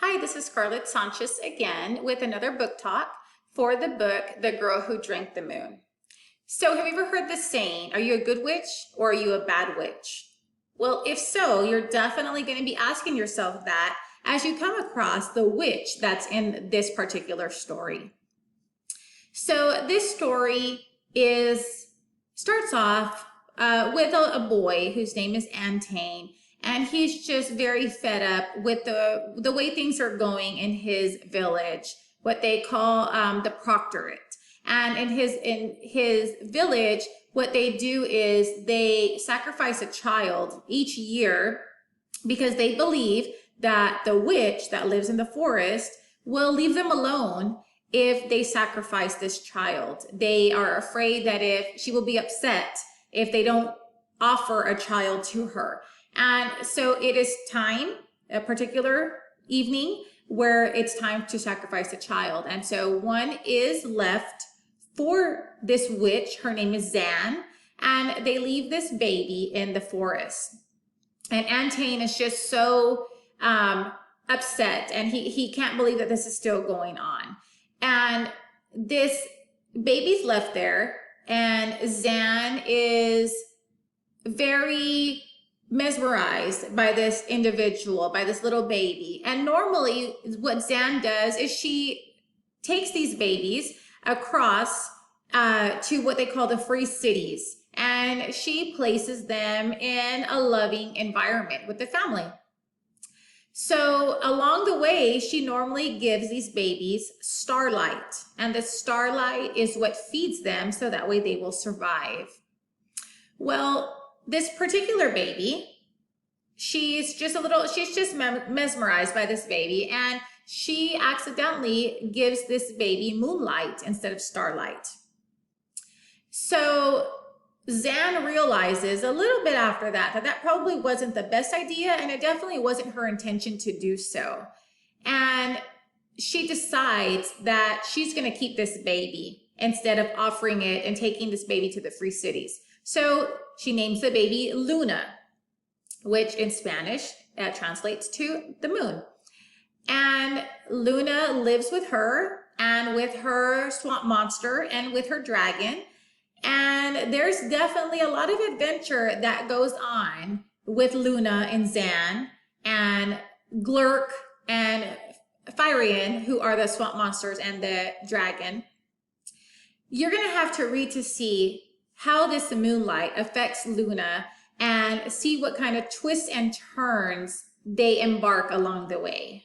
Hi, this is Scarlett Sanchez again with another book talk for the book, The Girl Who Drank the Moon. So have you ever heard the saying, are you a good witch or are you a bad witch? Well, if so, you're definitely going to be asking yourself that as you come across the witch that's in this particular story. So this story starts off with a boy whose name is Antane, and he's just very fed up with the way things are going in his village, what they call the proctorate. And in his village, what they do is they sacrifice a child each year because they believe that the witch that lives in the forest will leave them alone if they sacrifice this child. They are afraid that if she will be upset if they don't offer a child to her. And so it is time, a particular evening, where it's time to sacrifice a child. And so one is left for this witch. Her name is Zan, and they leave this baby in the forest. And Antane is just so upset, and he can't believe that this is still going on. And this baby's left there, and Zan is very mesmerized by this individual, by this little baby. And normally what Zan does is she takes these babies across to what they call the free cities, and she places them in a loving environment with the family. So along the way, she normally gives these babies starlight, and the starlight is what feeds them so that way they will survive. Well, this particular baby, she's just mesmerized by this baby, and she accidentally gives this baby moonlight instead of starlight. So Zan realizes a little bit after that probably wasn't the best idea, and it definitely wasn't her intention to do so. And she decides that she's going to keep this baby instead of offering it and taking this baby to the free cities. So she names the baby Luna, which in Spanish translates to the moon. And Luna lives with her and with her swamp monster and with her dragon. And there's definitely a lot of adventure that goes on with Luna and Zan and Glurk and Firion, who are the swamp monsters and the dragon. You're going to have to read to see how this moonlight affects Luna and see what kind of twists and turns they embark along the way.